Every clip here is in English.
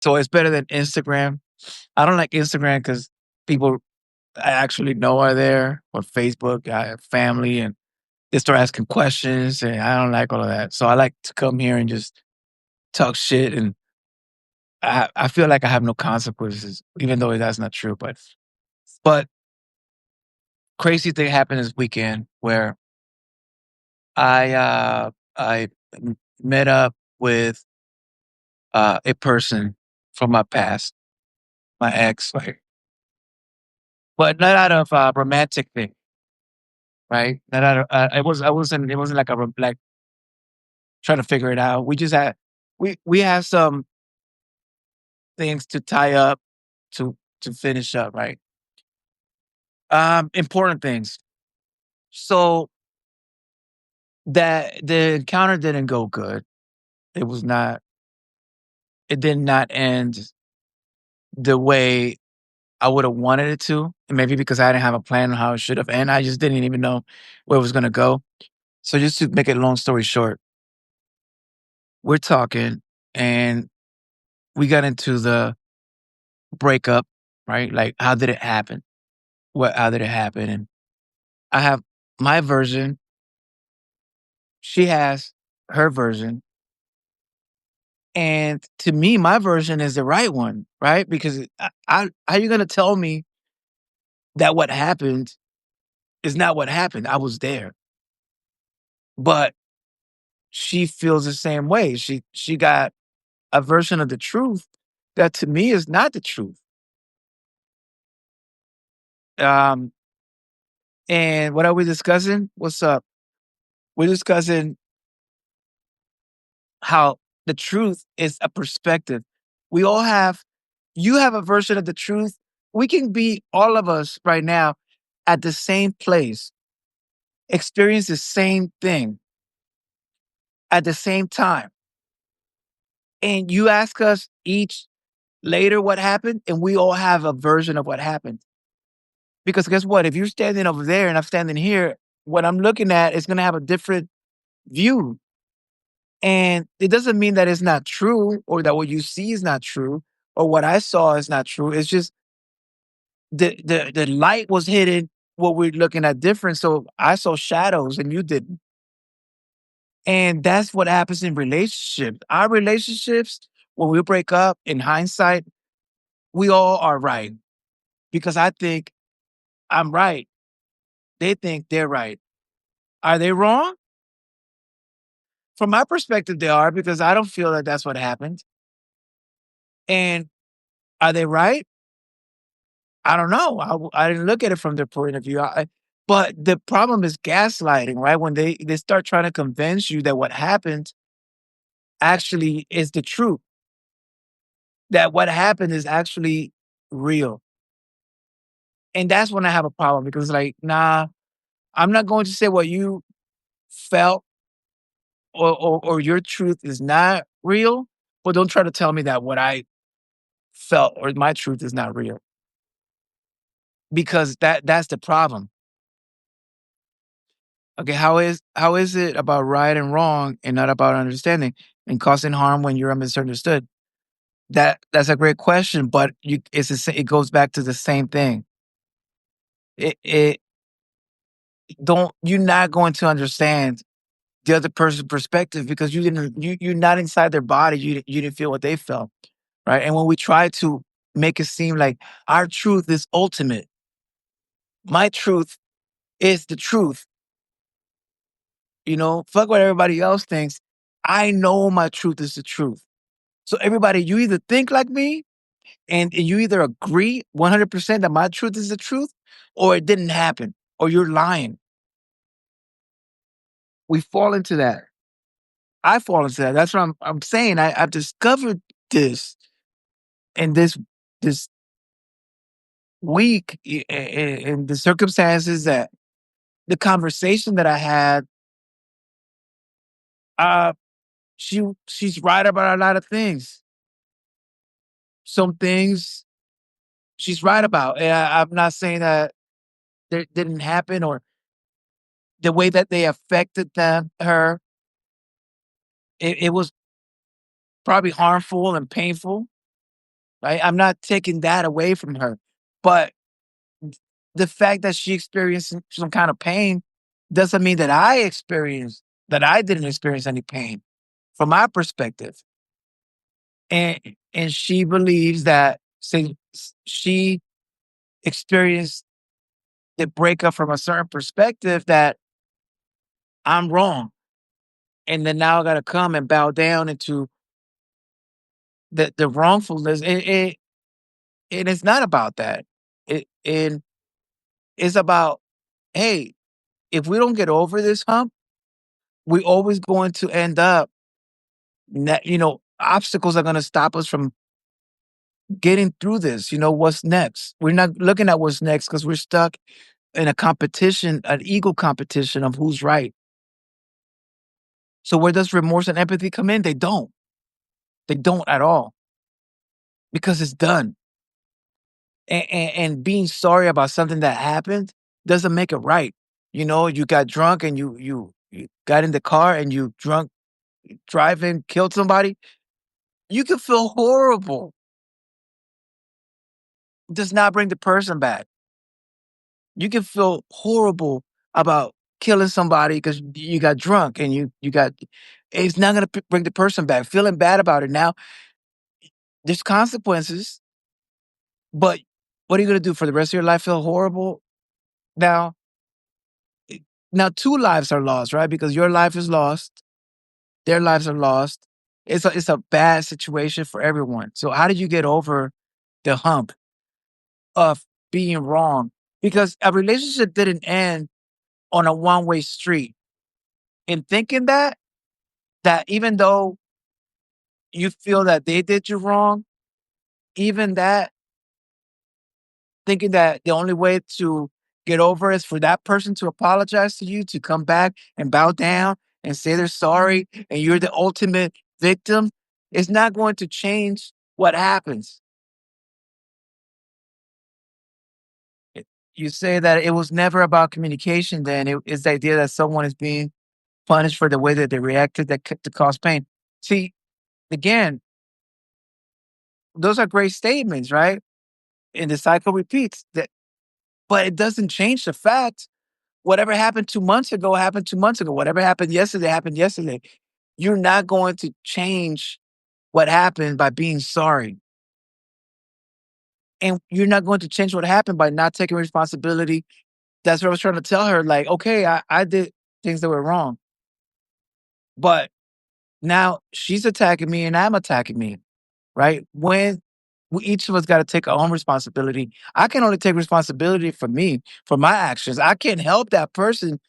So it's better than Instagram. I don't like Instagram because people I actually know are there, or Facebook. I have family and they start asking questions, and I don't like all of that. So I like to come here and just talk shit, and I feel like I have no consequences, even though that's not true. But crazy thing happened this weekend where I met up with a person from my past, my ex, like, but not out of romantic thing, right? Not out of it wasn't like like trying to figure it out. We just had we had some things to tie up to finish up, right? Important things. So that the encounter didn't go good. It was not. It did not end the way I would have wanted it to. And maybe because I didn't have a plan on how it should have, and I just didn't even know where it was going to go. So just to make it long story short, we're talking, and we got into the breakup, right? Like, how did it happen? How did it happen? And I have my version. She has her version. And to me, my version is the right one, right? Because how you gonna tell me that what happened is not what happened? I was there, but she feels the same way. She got a version of the truth that to me is not the truth. Um, and what are we discussing? What's up? We're discussing how the truth is a perspective. We all have. You have a version of the truth. We can be all of us right now at the same place, experience the same thing at the same time. And you ask us each later what happened, and we all have a version of what happened. Because guess what? If you're standing over there and I'm standing here, what I'm looking at is going to have a different view. And it doesn't mean that it's not true or that what you see is not true or what I saw is not true. It's just the light was hitting what we're looking at different. So I saw shadows and you didn't. And that's what happens in relationships. Our relationships, when we break up, in hindsight, we all are right because I think I'm right. They think they're right. Are they wrong? From my perspective, they are because I don't feel that that's what happened. And are they right? I don't know. I didn't look at it from their point of view. But the problem is gaslighting, right? When they start trying to convince you that what happened actually is the truth, that what happened is actually real. And that's when I have a problem because, like, nah, I'm not going to say what you felt or your truth is not real, but don't try to tell me that what I felt or my truth is not real because that's the problem. Okay, how is it about right and wrong and not about understanding and causing harm when you're misunderstood? That's a great question, but it goes back to the same thing. It don't you're not going to understand the other person's perspective because you're not inside their body. You didn't feel what they felt, right? And when we try to make it seem like our truth is ultimate, my truth is the truth. Fuck what everybody else thinks. I know my truth is the truth. So everybody, you either think like me and you either agree 100% that my truth is the truth, or it didn't happen, or you're lying. We fall into that. I fall into that. That's what I'm saying. I've discovered this in this week in the circumstances that the conversation that I had, uh, she's right about a lot of things. Some things she's right about. And I'm not saying that it didn't happen or the way that they affected her, it was probably harmful and painful. right? I'm not taking that away from her. But the fact that she experienced some kind of pain doesn't mean that I didn't experience any pain from my perspective. And she believes that since she experienced the breakup from a certain perspective that I'm wrong. And then now I gotta come and bow down into the wrongfulness. And it's not about that. It's about, hey, if we don't get over this hump, we always going to end up, obstacles are going to stop us from getting through this. What's next? We're not looking at what's next because we're stuck in a competition, an ego competition of who's right. So where does remorse and empathy come in? They don't. They don't at all because it's done. And being sorry about something that happened doesn't make it right. You got drunk and you got in the car and you drunk driving, killed somebody. You can feel horrible. Does not bring the person back. You can feel horrible about killing somebody because you got drunk and you got. It's not gonna bring the person back. Feeling bad about it now. There's consequences, but what are you gonna do for the rest of your life? Feel horrible now. Now, two lives are lost, right? Because your life is lost, their lives are lost. It's a bad situation for everyone. So how did you get over the hump of being wrong? Because a relationship didn't end on a one-way street. In thinking that even though you feel that they did you wrong, even that thinking that the only way to get over is for that person to apologize to you, to come back and bow down and say they're sorry, and you're the ultimate victim, is not going to change what happens. You say that it was never about communication, then it's the idea that someone is being punished for the way that they reacted to cause pain. See, again, those are great statements, right? And the cycle repeats. But it doesn't change the fact whatever happened 2 months ago happened 2 months ago. Whatever happened yesterday happened yesterday. You're not going to change what happened by being sorry. And you're not going to change what happened by not taking responsibility. That's what I was trying to tell her. Like, okay, I did things that were wrong. But now she's attacking me and I'm attacking me, right? When each of us got to take our own responsibility. I can only take responsibility for me, for my actions. I can't help that person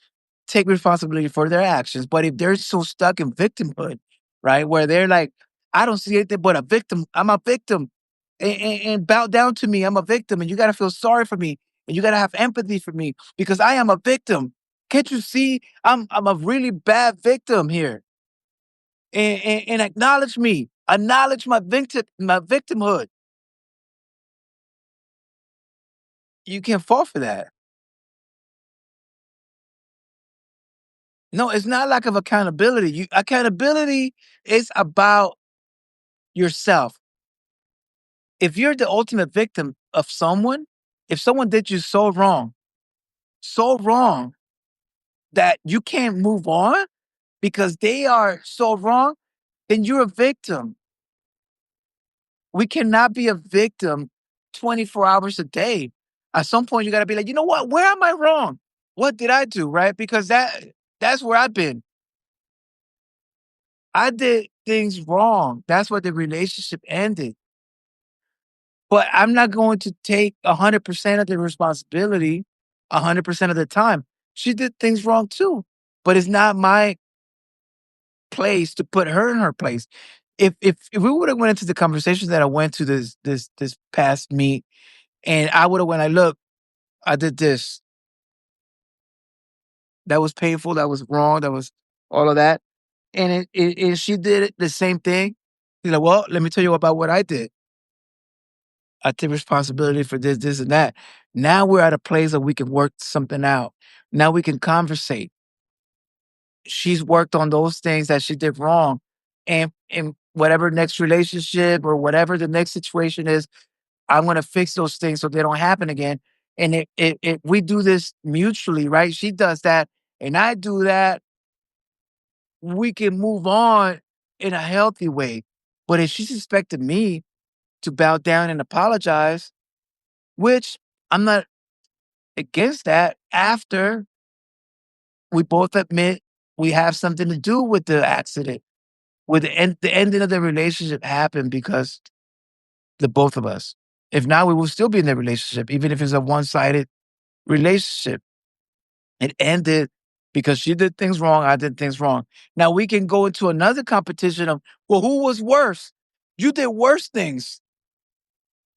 take responsibility for their actions. But if they're so stuck in victimhood, right, where they're like, I don't see anything but a victim. I'm a victim. And bow down to me. I'm a victim. And you got to feel sorry for me. And you got to have empathy for me because I am a victim. Can't you see? I'm a really bad victim here. And acknowledge me. Acknowledge my victimhood. You can't fall for that. No, it's not lack of accountability. Accountability is about yourself. If you're the ultimate victim of someone, if someone did you so wrong that you can't move on because they are so wrong, then you're a victim. We cannot be a victim 24 hours a day. At some point, you got to be like, you know what? Where am I wrong? What did I do? Right? Because that's where I've been. I did things wrong. That's why the relationship ended. But I'm not going to take 100% of the responsibility 100% of the time. She did things wrong too, but it's not my place to put her in her place. If we would have went into the conversations that I went to this past meet, and I would have went like, look, I did this. That was painful. That was wrong. That was all of that. And she did the same thing. She's like, well, let me tell you about what I did. I take responsibility for this, this, and that. Now we're at a place that we can work something out. Now we can conversate. She's worked on those things that she did wrong. And whatever next relationship or whatever the next situation is, I'm gonna fix those things so they don't happen again. And if we do this mutually, right? She does that and I do that, we can move on in a healthy way. But if she's expecting me to bow down and apologize, which I'm not against that after we both admit we have something to do with the accident, with the ending of the relationship happened because the both of us. If not, we will still be in the relationship, even if it's a one-sided relationship. It ended because she did things wrong, I did things wrong. Now we can go into another competition of, well, who was worse? You did worse things.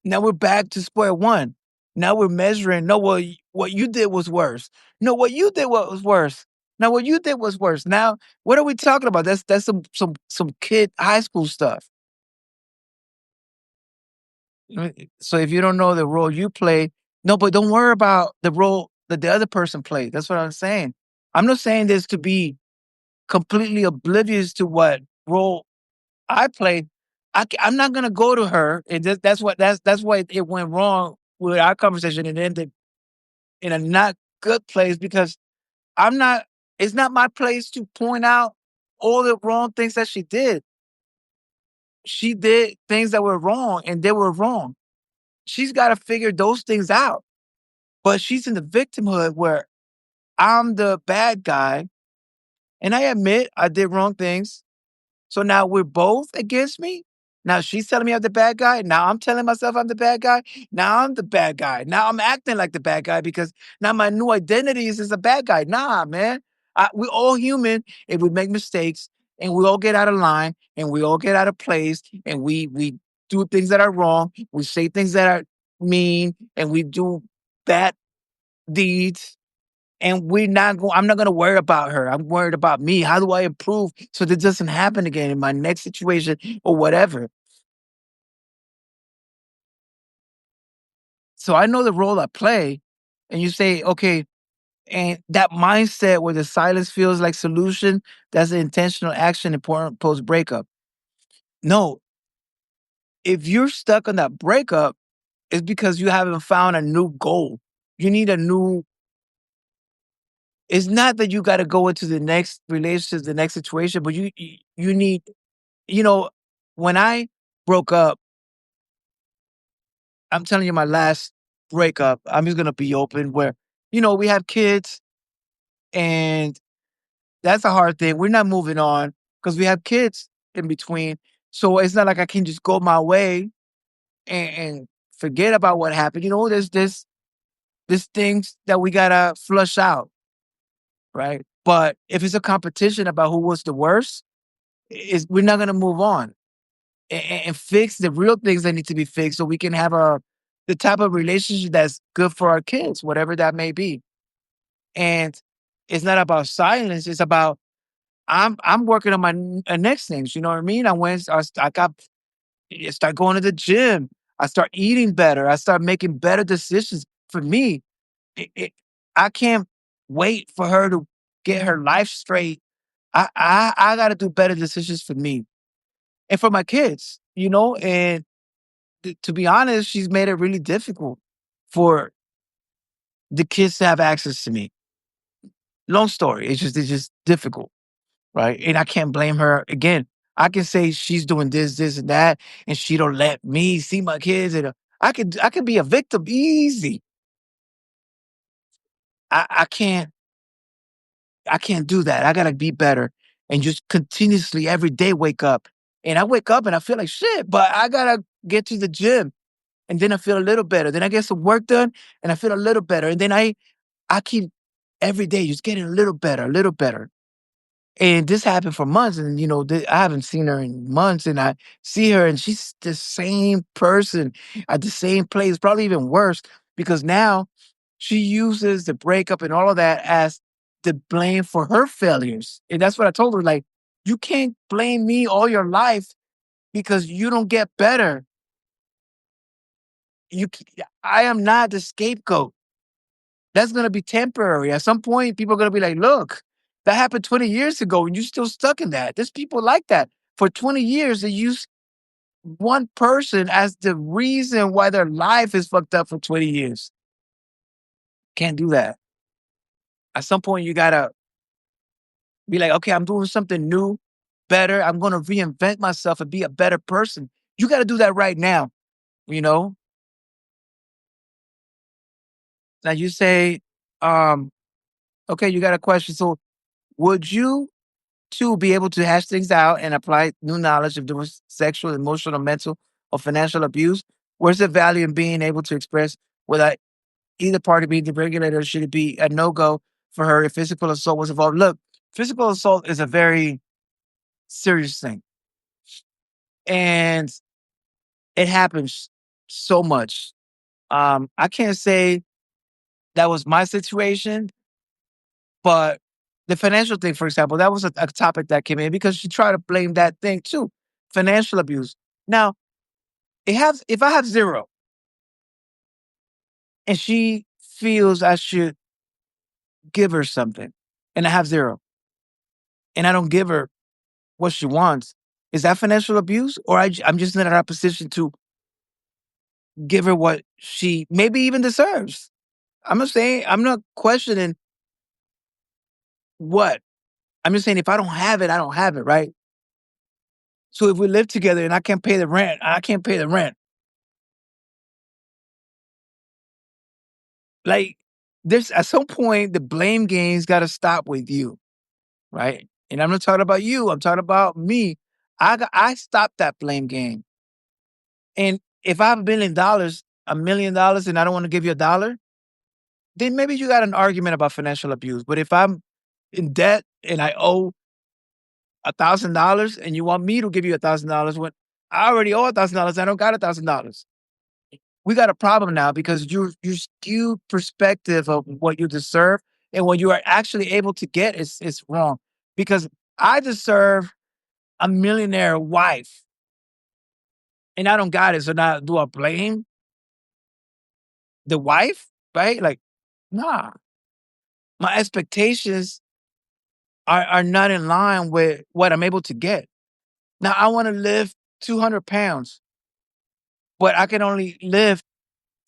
Now we're back to square one. Now we're measuring, no, well, what you did was worse. No, what you did was worse. Now what you did was worse. Now, what are we talking about? That's some kid high school stuff. So if you don't know the role you play, no, but don't worry about the role that the other person played. That's what I'm saying. I'm not saying this to be completely oblivious to what role I play. I'm not gonna go to her, and that's why it went wrong with our conversation and ended in a not good place because I'm not. It's not my place to point out all the wrong things that she did. She did things that were wrong, and they were wrong. She's got to figure those things out. But she's in the victimhood where I'm the bad guy, and I admit I did wrong things. So now we're both against me. Now she's telling me I'm the bad guy. Now I'm telling myself I'm the bad guy. Now I'm the bad guy. Now I'm acting like the bad guy because now my new identity is as a bad guy. Nah, man. We're all human and we make mistakes and we all get out of line and we all get out of place and we do things that are wrong. We say things that are mean and we do bad deeds and I'm not gonna worry about her. I'm worried about me. How do I improve so this doesn't happen again in my next situation or whatever? So I know the role I play, and you say, okay, and that mindset where the silence feels like solution, that's an intentional action important post breakup. No, if you're stuck on that breakup, it's because you haven't found a new goal. You need a new. It's not that you got to go into the next relationship, the next situation, but you need. You know, when I broke up, I'm telling you my last breakup, I'm just gonna be open where, we have kids and that's a hard thing. We're not moving on because we have kids in between. So it's not like I can just go my way and forget about what happened. There's this things that we gotta flush out, right? But if it's a competition about who was the worst, is we're not gonna move on. And fix the real things that need to be fixed so we can have the type of relationship that's good for our kids, whatever that may be. And it's not about silence. It's about I'm working on my next things. You know what I mean? I start going to the gym. I start eating better. I start making better decisions for me. I can't wait for her to get her life straight. I got to do better decisions for me and for my kids. And to be honest, she's made it really difficult for the kids to have access to me. Long story. It's just difficult, right? And I can't blame her. Again, I can say she's doing this, and that, and she don't let me see my kids. And I could be a victim easy. I can't do that. I gotta be better and just continuously every day wake up. And I wake up and I feel like shit, but I gotta get to the gym and then I feel a little better. Then I get some work done and I feel a little better. And then I keep every day just getting a little better, a little better. And this happened for months, and I haven't seen her in months, and I see her, and she's the same person at the same place, probably even worse, because now she uses the breakup and all of that as the blame for her failures. And that's what I told her, like, you can't blame me all your life because you don't get better. I am not the scapegoat. That's gonna be temporary. At some point, people are gonna be like, "Look, that happened 20 years ago, and you're still stuck in that." There's people like that. For 20 years, they use one person as the reason why their life is fucked up for 20 years. Can't do that. At some point, you gotta be like, okay, I'm doing something new, better. I'm gonna reinvent myself and be a better person. You gotta do that right now, you know? Now you say, um, okay, you got a question. So would you too be able to hash things out and apply new knowledge if there was sexual, emotional, mental, or financial abuse? Where's the value in being able to express without either party being deregulated, or should it be a no-go for her if physical assault was involved? Look, physical assault is a very serious thing. And it happens so much. I can't say that was my situation, but the financial thing, for example, that was a topic that came in because she tried to blame that thing too, financial abuse. Now, if I have zero and she feels I should give her something and I have zero and I don't give her what she wants, is that financial abuse? Or I'm just not in a position to give her what she maybe even deserves? I'm not saying, I'm not questioning what. I'm just saying if I don't have it, I don't have it, right? So if we live together and I can't pay the rent, I can't pay the rent. Like, there's at some point the blame game's gotta stop with you, right? And I'm not talking about you, I'm talking about me. I stopped that blame game. And if I have $1 million, and I don't want to give you a dollar, then maybe you got an argument about financial abuse. But if I'm in debt and I owe $1,000 and you want me to give you $1,000 when I already owe $1,000, I don't got $1,000. We got a problem now because you skew perspective of what you deserve and what you are actually able to get is wrong. Because I deserve a millionaire wife and I don't got it. So now do I blame the wife? Right? Like, nah. My expectations are not in line with what I'm able to get. Now I want to lift 200 pounds, but I can only lift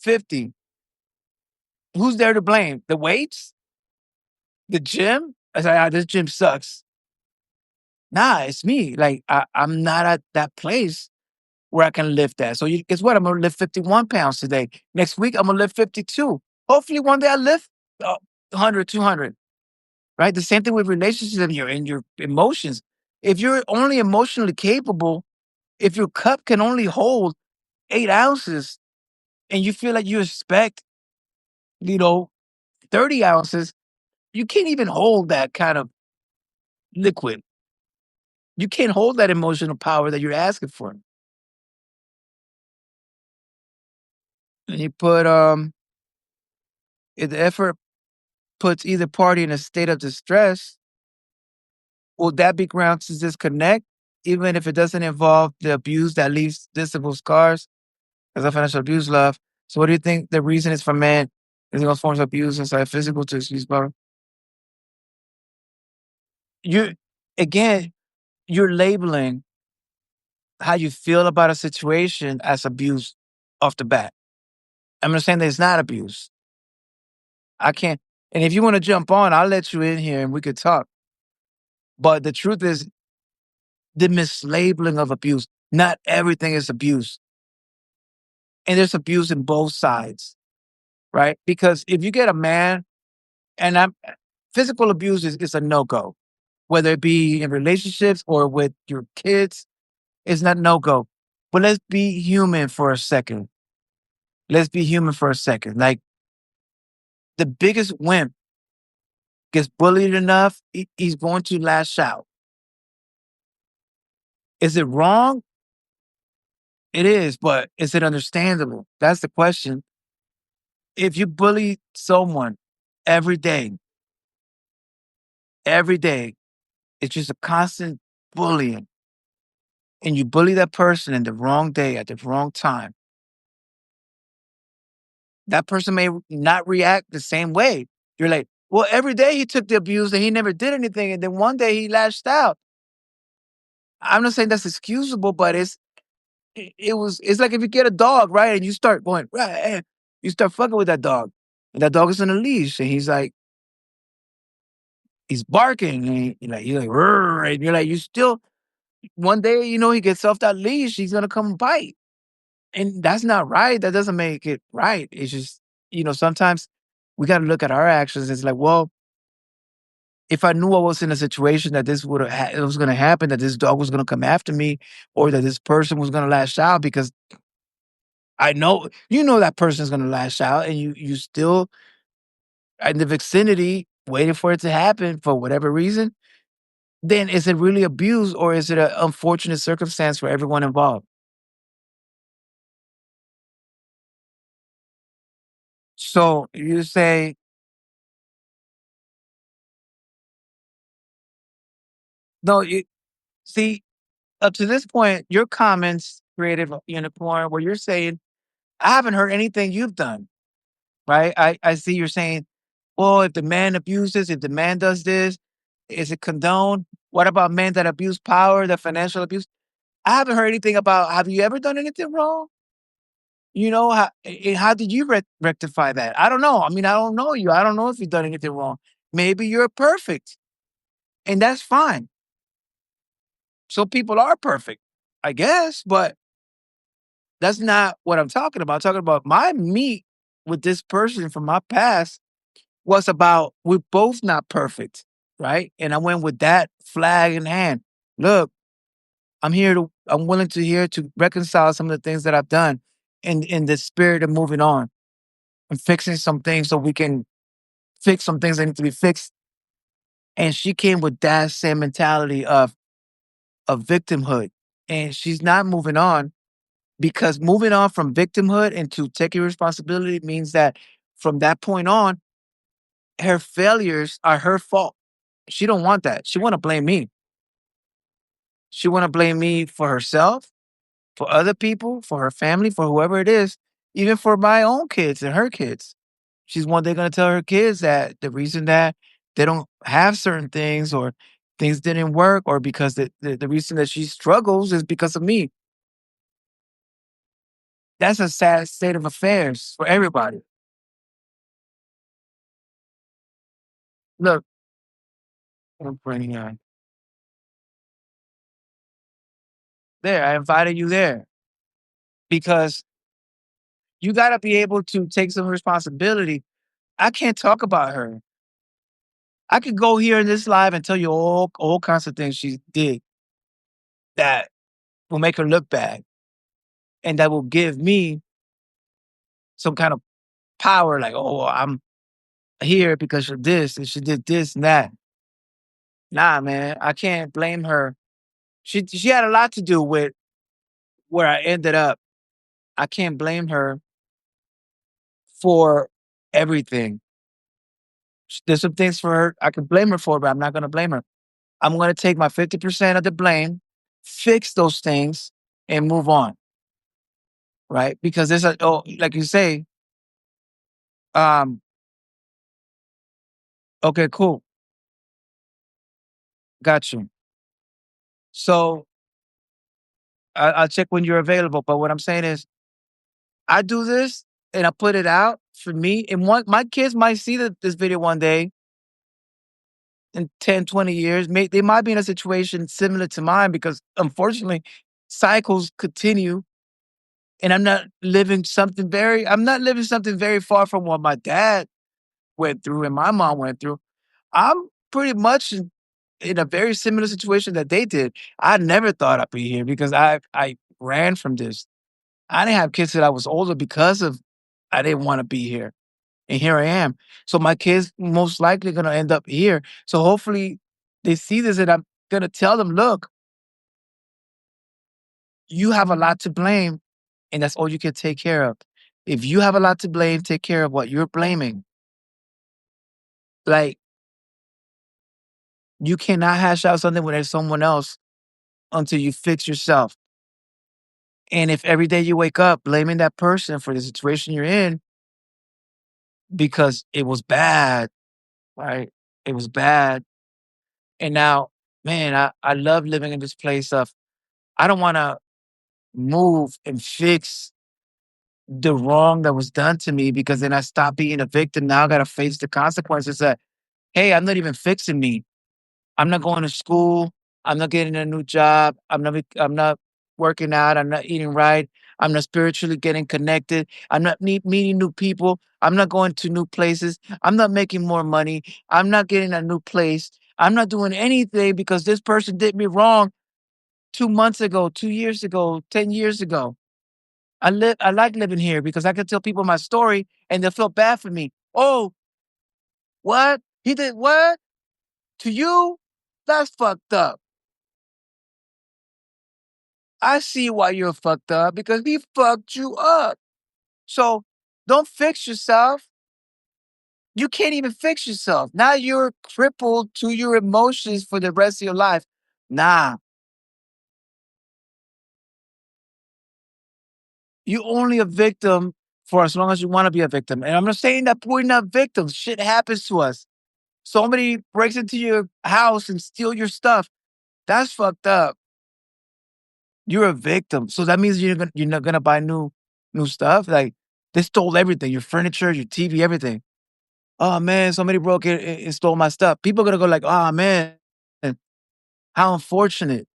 50. Who's there to blame? The weights? The gym? I say, this gym sucks. Nah, it's me. Like I'm not at that place where I can lift that. So guess what? I'm gonna lift 51 pounds today. Next week, I'm gonna lift 52. Hopefully one day I lift 100, 200. Right? The same thing with relationships and your emotions. If you're only emotionally capable, if your cup can only hold 8 ounces and you feel like you expect, you know, 30 ounces, you can't even hold that kind of liquid. You can't hold that emotional power that you're asking for. And you put if the effort puts either party in a state of distress, will that be grounds to disconnect, even if it doesn't involve the abuse that leaves visible scars? As a financial abuse, love. So, what do you think the reason is for men using those forms of abuse inside physical to excuse power? You again, you're labeling how you feel about a situation as abuse off the bat. I'm not saying that it's not abuse. I can't. And if you want to jump on, I'll let you in here and we could talk. But the truth is, the mislabeling of abuse. Not everything is abuse. And there's abuse in both sides, right? Because if you get a man, and physical abuse is a no go, whether it be in relationships or with your kids, it's not no go. But let's be human for a second. Let's be human for a second. Like the biggest wimp gets bullied enough, he's going to lash out. Is it wrong? It is, but is it understandable? That's the question. If you bully someone every day, every day, it's just a constant bullying, and you bully that person in the wrong day at the wrong time, that person may not react the same way. You're like, well, every day he took the abuse and he never did anything. And then one day he lashed out. I'm not saying that's excusable, but it's like if you get a dog, right? And you start going, right, you start fucking with that dog. And that dog is on a leash and he's barking and you're like, "Rrr," and you're like, you still one day, he gets off that leash, he's gonna come bite. And that's not right. That doesn't make it right. It's just, sometimes we gotta look at our actions. It's like, well, if I knew I was in a situation that this would it was gonna happen, that this dog was gonna come after me, or that this person was gonna lash out because I know that person is gonna lash out, and you still in the vicinity waiting for it to happen for whatever reason, then is it really abuse or is it an unfortunate circumstance for everyone involved? So you say, no, see, up to this point, your comments created a unicorn where you're saying, I haven't heard anything you've done, right? I see you're saying, well, if the man abuses, if the man does this, is it condoned? What about men that abuse power, the financial abuse? I haven't heard anything about, have you ever done anything wrong? How did you rectify that? I don't know. I mean, I don't know you. I don't know if you've done anything wrong. Maybe you're perfect, and that's fine. So people are perfect, I guess, but that's not what I'm talking about. I'm talking about my meet with this person from my past was about we're both not perfect, right? And I went with that flag in hand. Look, I'm willing to here to reconcile some of the things that I've done in the spirit of moving on and fixing some things so we can fix some things that need to be fixed. And she came with that same mentality of victimhood. And she's not moving on because moving on from victimhood into taking responsibility means that from that point on, her failures are her fault. She don't want that. She want to blame me. She want to blame me for herself, for other people, for her family, for whoever it is, even for my own kids and her kids. She's one day going to tell her kids that the reason that they don't have certain things or things didn't work or because the reason that she struggles is because of me. That's a sad state of affairs for everybody. Look, I'm bringing on there. I invited you there because you got to be able to take some responsibility. I can't talk about her. I could go here in this live and tell you all kinds of things she did that will make her look bad and that will give me some kind of power. Like, oh, I'm here because of this and she did this and that. Nah, man, I can't blame her. She had a lot to do with where I ended up. I can't blame her for everything. There's some things for her I can blame her for, but I'm not gonna blame her. I'm gonna take my 50% of the blame, fix those things, and move on, right? Because like you say, um, okay, cool, got you. So I'll check when you're available. But what I'm saying is, I do this and I put it out for me, and my kids might see this video one day in 10, 20 years. They might be in a situation similar to mine because unfortunately, cycles continue and I'm not living something very far from what my dad went through and my mom went through. I'm pretty much in a very similar situation that they did. I never thought I'd be here because I ran from this. I didn't have kids till I was older because of I didn't want to be here. And here I am. So my kids most likely gonna end up here. So hopefully they see this and I'm gonna tell them, look, you have a lot to blame and that's all you can take care of. If you have a lot to blame, take care of what you're blaming. Like, you cannot hash out something when there's someone else until you fix yourself. And if every day you wake up blaming that person for the situation you're in because it was bad, right? It was bad. And now man, I love living in this place of I don't want to move and fix the wrong that was done to me because then I stop being a victim. Now I got to face the consequences that, hey, I'm not even fixing me. I'm not going to school. I'm not getting a new job. I'm not working out. I'm not eating right. I'm not spiritually getting connected. I'm not meeting new people. I'm not going to new places. I'm not making more money. I'm not getting a new place. I'm not doing anything because this person did me wrong 2 months ago, 2 years ago, 10 years ago. I like living here because I can tell people my story and they'll feel bad for me. Oh, what? He did what? To you? That's fucked up. I see why you're fucked up because he fucked you up. So don't fix yourself. You can't even fix yourself. Now you're crippled to your emotions for the rest of your life. Nah, you only a victim for as long as you want to be a victim. And I'm not saying that we're not victims. Shit happens to us. Somebody breaks into your house and steal your stuff. That's fucked up. You're a victim. So that means you're not gonna buy new stuff. Like they stole everything, your furniture, your TV, everything. Oh man, somebody broke it and stole my stuff. People are gonna go like, oh man, how unfortunate,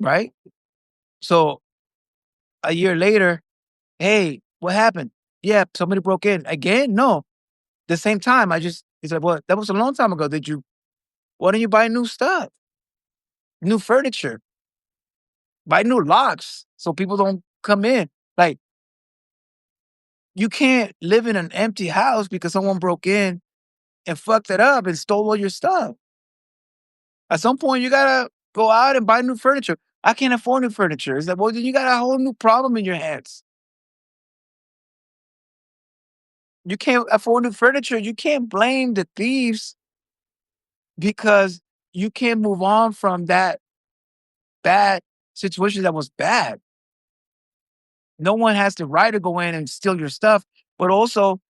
right? So a year later, hey, what happened? Yeah, somebody broke in again. No, the same time. He said, well, that was a long time ago. Why don't you buy new stuff, new furniture, buy new locks so people don't come in? Like you can't live in an empty house because someone broke in and fucked it up and stole all your stuff. At some point, you gotta go out and buy new furniture. I can't afford new furniture. It's like, well, then you got a whole new problem in your hands. You can't afford new furniture. You can't blame the thieves because you can't move on from that bad situation that was bad. No one has the right to go in and steal your stuff, but also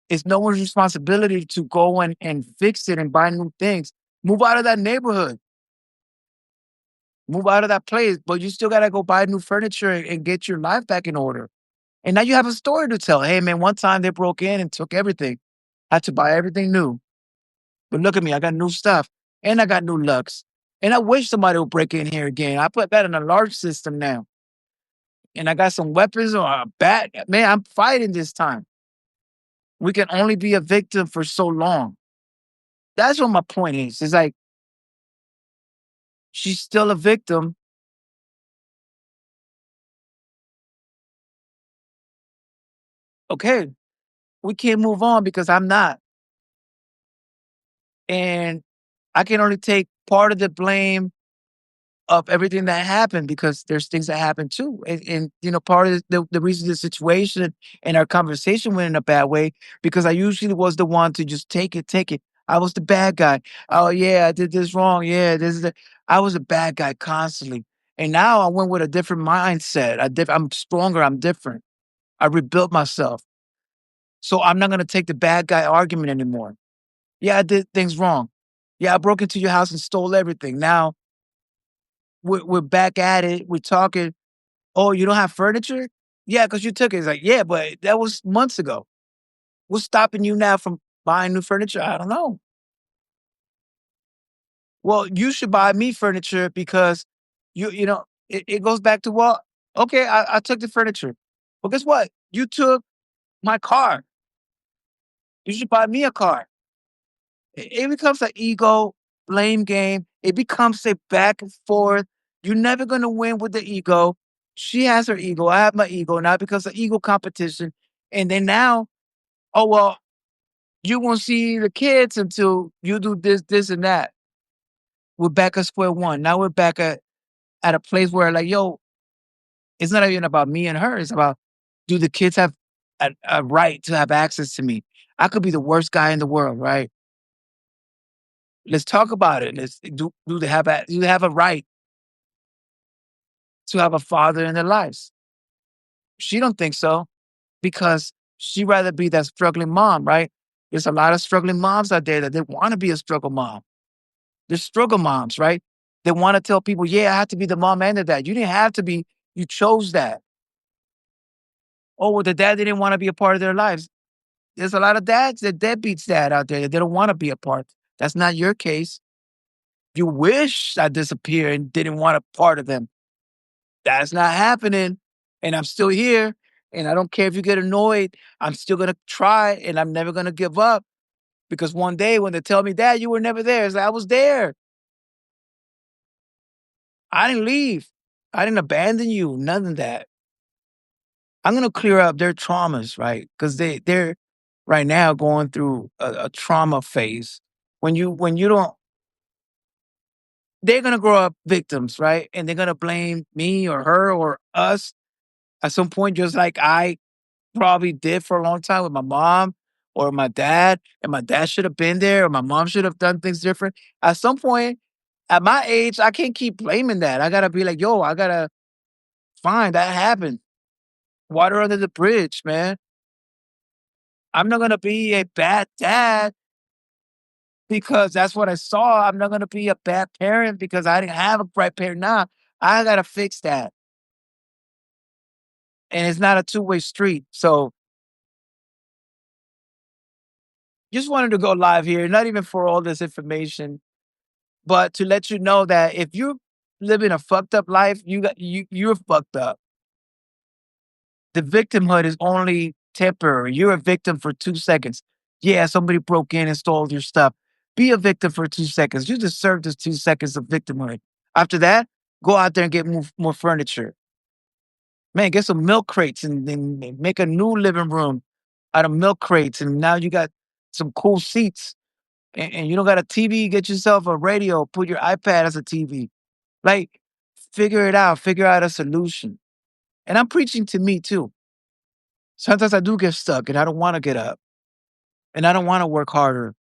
it's no one's responsibility to go and fix it and buy new things. Move out of that neighborhood. Move out of that place, but you still gotta go buy new furniture and get your life back in order. And now you have a story to tell. Hey man, one time they broke in and took everything. I had to buy everything new. But look at me, I got new stuff and I got new lucks. And I wish somebody would break in here again. I put that in a large system now. And I got some weapons or a bat. Man, I'm fighting this time. We can only be a victim for so long. That's what my point is. It's like she's still a victim. Okay, we can't move on because I'm not. And I can only take part of the blame of everything that happened because there's things that happen too. And you know, part of the reason the situation and our conversation went in a bad way because I usually was the one to just take it. I was the bad guy. Oh yeah, I did this wrong. Yeah, this is the I was a bad guy constantly. And now I went with a different mindset. I'm stronger. I'm different. I rebuilt myself. So I'm not gonna take the bad guy argument anymore. Yeah, I did things wrong. Yeah, I broke into your house and stole everything. Now we're back at it. We're talking. Oh, you don't have furniture? Yeah, because you took it. It's like, yeah, but that was months ago. What's stopping you now from buying new furniture? I don't know. Well, you should buy me furniture because you know, it goes back to, well, okay, I took the furniture. Well, guess what? You took my car. You should buy me a car. It becomes an ego blame game. It becomes a back and forth. You're never gonna win with the ego. She has her ego. I have my ego. Now because of ego competition. And then now, oh well, you won't see the kids until you do this, this, and that. We're back at square one. Now we're back at a place where like, yo, it's not even about me and her. It's about do the kids have a right to have access to me? I could be the worst guy in the world, right? Let's talk about it. Let's do they have a right to have a father in their lives? She don't think so because she rather be that struggling mom, right? There's a lot of struggling moms out there that they want to be a struggle mom. There's struggle moms, right? They want to tell people, yeah, I have to be the mom and the dad. You didn't have to be, you chose that. Oh, well, the dad didn't want to be a part of their lives. There's a lot of dads that deadbeats dad out there that they don't want to be a part. That's not your case. You wish I disappeared and didn't want a part of them. That's not happening. And I'm still here. And I don't care if you get annoyed. I'm still gonna try and I'm never gonna give up. Because one day when they tell me, Dad, you were never there, it's like I was there. I didn't leave. I didn't abandon you. None of that. I'm gonna clear up their traumas, right? Because they're right now going through a trauma phase. When you don't, they're gonna grow up victims, right? And they're gonna blame me or her or us at some point, just like I probably did for a long time with my mom or my dad, and my dad should have been there, or my mom should have done things different. At some point, at my age, I can't keep blaming that. I gotta be like, yo, I gotta fine, that happened. Water under the bridge, man. I'm not gonna be a bad dad because that's what I saw. I'm not gonna be a bad parent because I didn't have a right parent. Nah, I gotta fix that. And it's not a two-way street. So just wanted to go live here, not even for all this information, but to let you know that if you're living a fucked up life, you're fucked up. The victimhood is only temporary. You're a victim for 2 seconds. Yeah, somebody broke in and stole your stuff. Be a victim for 2 seconds. You deserve this 2 seconds of victimhood. After that, go out there and get more furniture. Man, get some milk crates and make a new living room out of milk crates. And now you got some cool seats and you don't got a TV, get yourself a radio, put your iPad as a TV. Like, figure out a solution. And I'm preaching to me too. Sometimes I do get stuck and I don't want to get up and I don't want to work harder.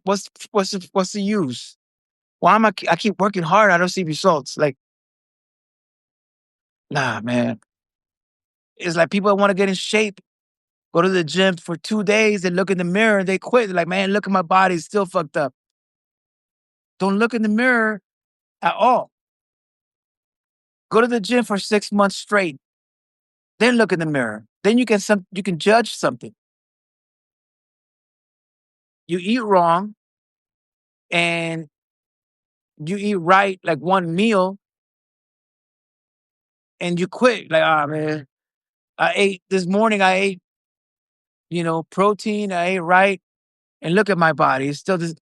What's the use? Why am I keep working hard? I don't see results. Like, nah, man. It's like people that want to get in shape, go to the gym for 2 days and look in the mirror and they quit. They're like, man, look at my body, it's still fucked up. Don't look in the mirror at all. Go to the gym for 6 months straight. Then look in the mirror. Then you can judge something. You eat wrong and you eat right like one meal and you quit. Like, ah man, I ate this morning, I ate, protein, I ate right, and look at my body. It still just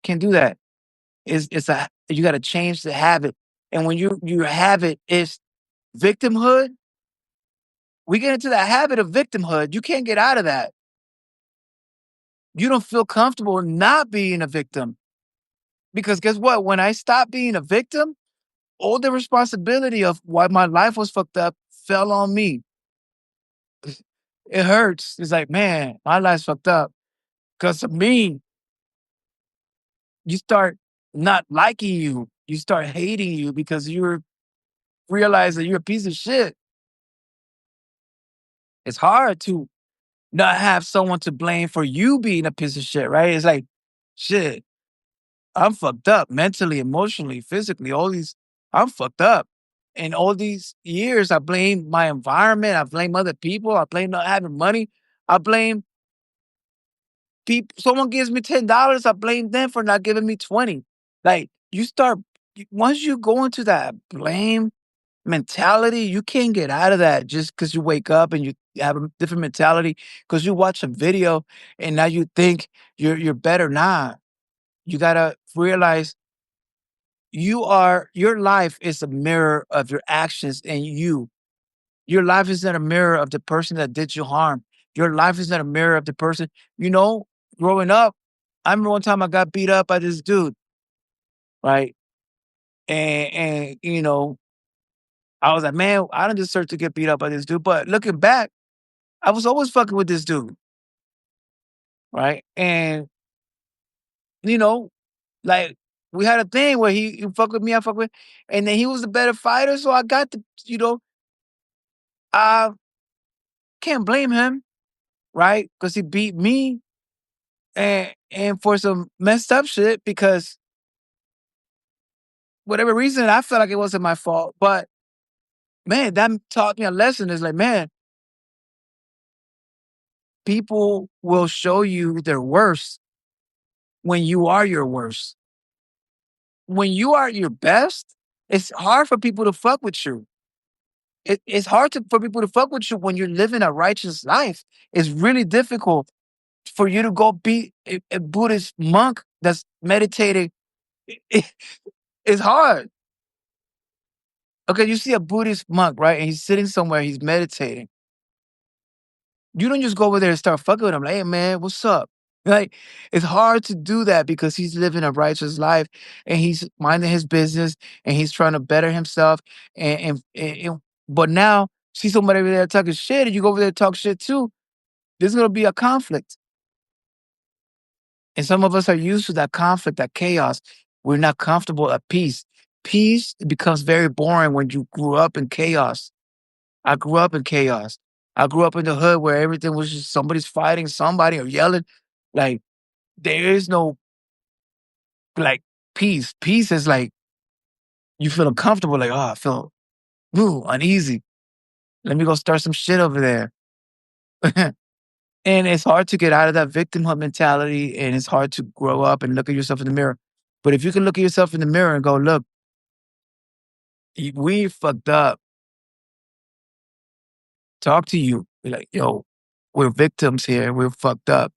can't do that. It's a you gotta change the habit. And when you habit is victimhood, we get into that habit of victimhood. You can't get out of that. You don't feel comfortable not being a victim. Because guess what? When I stopped being a victim, all the responsibility of why my life was fucked up fell on me. It hurts. It's like, man, my life's fucked up. Because of me, you start not liking you. You start hating you because you realize that you're a piece of shit. It's hard to not have someone to blame for you being a piece of shit, right? It's like, shit, I'm fucked up mentally, emotionally, physically, I'm fucked up. And all these years, I blame my environment. I blame other people. I blame not having money. I blame people. Someone gives me $10. I blame them for not giving me 20. Like once you go into that blame mentality, you can't get out of that just because you wake up and you have a different mentality because you watch a video and now you think you're better. Nah, you gotta realize your life is a mirror of your actions and you. Your life is not a mirror of the person that did you harm. Your life is not a mirror of the person, you know, growing up. I remember one time I got beat up by this dude, right? And I was like, man, I don't deserve to get beat up by this dude. But looking back, I was always fucking with this dude, right? And you know, like we had a thing where he fuck with me, I fuck with, and then he was the better fighter, so I got to, I can't blame him, right? Because he beat me and for some messed up shit because whatever reason, I felt like it wasn't my fault. But man, that taught me a lesson. Is like, man, people will show you their worst when you are your worst. When you are your best, it's hard for people to fuck with you. It's hard for people to fuck with you when you're living a righteous life. It's really difficult for you to go be a Buddhist monk that's meditating. It's hard. Okay, you see a Buddhist monk, right? And he's sitting somewhere, he's meditating. You don't just go over there and start fucking with him. Like, hey man, what's up? Like, it's hard to do that because he's living a righteous life and he's minding his business and he's trying to better himself. But now, see somebody over there talking shit and you go over there and talk shit too. There's gonna be a conflict. And some of us are used to that conflict, that chaos. We're not comfortable at peace. Peace becomes very boring when you grew up in chaos. I grew up in chaos. I grew up in the hood where everything was just somebody's fighting somebody or yelling. Like there is no like peace. Peace is like you feel uncomfortable, like, oh, I feel uneasy. Let me go start some shit over there. And it's hard to get out of that victimhood mentality and it's hard to grow up and look at yourself in the mirror. But if you can look at yourself in the mirror and go, look, we fucked up. Talk to you. Be like, yo, we're victims here. We're fucked up.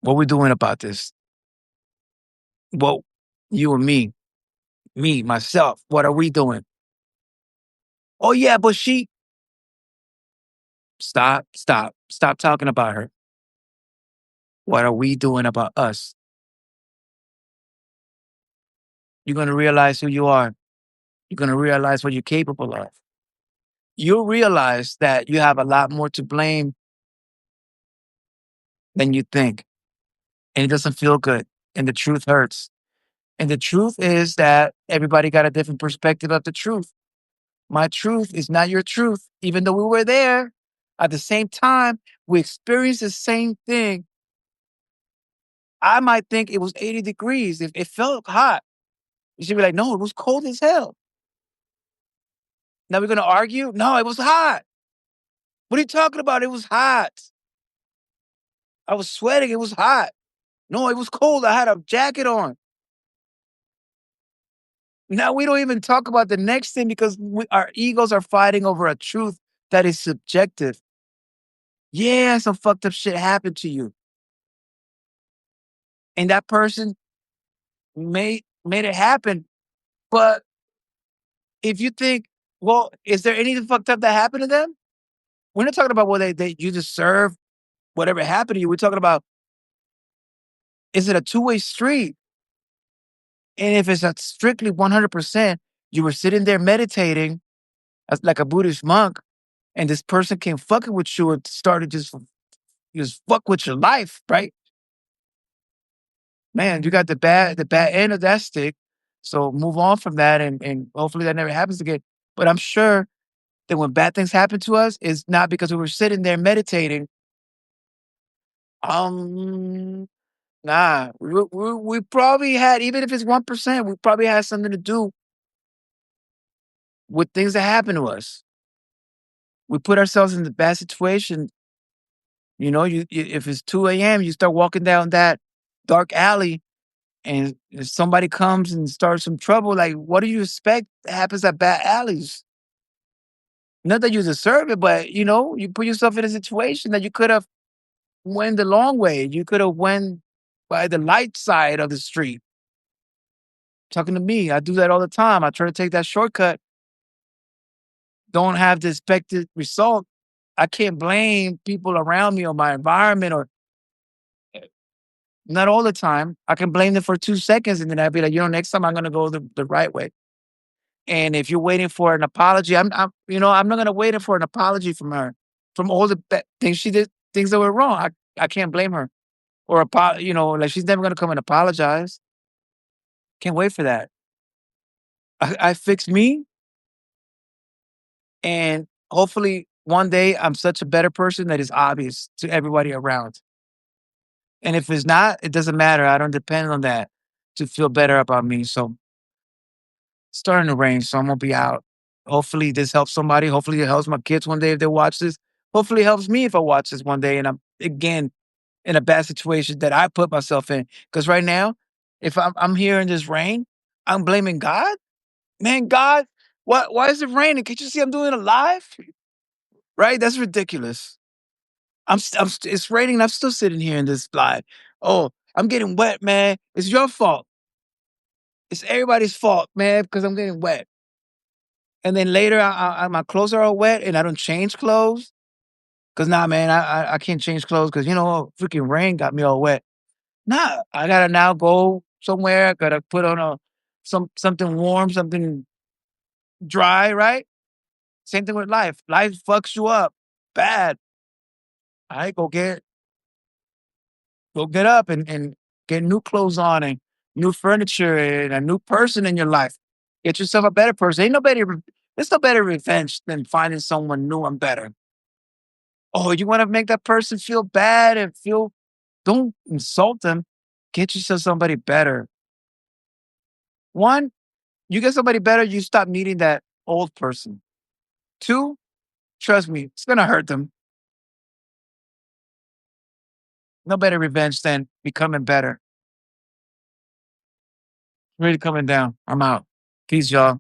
What we doing about this? Well, you and me, myself, what are we doing? Oh yeah, but she stop talking about her. What are we doing about us? You're gonna realize who you are. You're gonna realize what you're capable of. You'll realize that you have a lot more to blame than you think. And it doesn't feel good. And the truth hurts. And the truth is that everybody got a different perspective of the truth. My truth is not your truth, even though we were there. At the same time, we experienced the same thing. I might think it was 80 degrees. If it felt hot, you should be like, no, it was cold as hell. Now we're going to argue? No, it was hot. What are you talking about? It was hot. I was sweating. It was hot. No, it was cold. I had a jacket on. Now we don't even talk about the next thing because our egos are fighting over a truth that is subjective. Yeah, some fucked up shit happened to you. And that person made it happen. But if you think, well, is there anything fucked up that happened to them? We're not talking about whether you deserve whatever happened to you. We're talking about, is it a two-way street? And if it's a strictly 100%, you were sitting there meditating as like a Buddhist monk, and this person came fucking with you and started just fuck with your life, right? Man, you got the bad end of that stick. So move on from that and hopefully that never happens again. But I'm sure that when bad things happen to us, it's not because we were sitting there meditating. Um, nah, we probably had, even if it's 1%, we probably had something to do with things that happened to us. We put ourselves in the bad situation. If it's 2 a.m., you start walking down that dark alley and if somebody comes and starts some trouble, like what do you expect happens at bad alleys? Not that you deserve it, but you put yourself in a situation that you could have went the long way. You could have went by the light side of the street. Talking to me, I do that all the time. I try to take that shortcut, don't have the expected result. I can't blame people around me or my environment or not all the time. I can blame them for 2 seconds and then I'd be like, next time I'm gonna go the right way. And if you're waiting for an apology, I'm not gonna wait for an apology from her, from all the things she did, things that were wrong. I can't blame her. Or like she's never gonna come and apologize. Can't wait for that. I fix me and hopefully one day I'm such a better person that is obvious to everybody around. And if it's not, it doesn't matter. I don't depend on that to feel better about me. So starting to rain, so I'm gonna be out. Hopefully, this helps somebody. Hopefully, it helps my kids one day if they watch this. Hopefully, it helps me if I watch this one day and I'm again in a bad situation that I put myself in. Because right now, if I'm here in this rain, I'm blaming God. Man, God, why is it raining? Can't you see I'm doing it live? Right? That's ridiculous. It's raining and I'm still sitting here in this live. Oh, I'm getting wet, man. It's your fault. It's everybody's fault, man, because I'm getting wet. And then later, my clothes are all wet and I don't change clothes. Cause nah, man, I can't change clothes because freaking rain got me all wet. Nah, I gotta now go somewhere. I gotta put on something warm, something dry, right? Same thing with life. Life fucks you up bad. I go get up and get new clothes on and new furniture and a new person in your life. Get yourself a better person. There's no better revenge than finding someone new and better. Oh, you want to make that person feel bad and don't insult them. Get yourself somebody better. One, you get somebody better, you stop needing that old person. Two, trust me, it's gonna hurt them. No better revenge than becoming better. Really coming down. I'm out. Peace, y'all.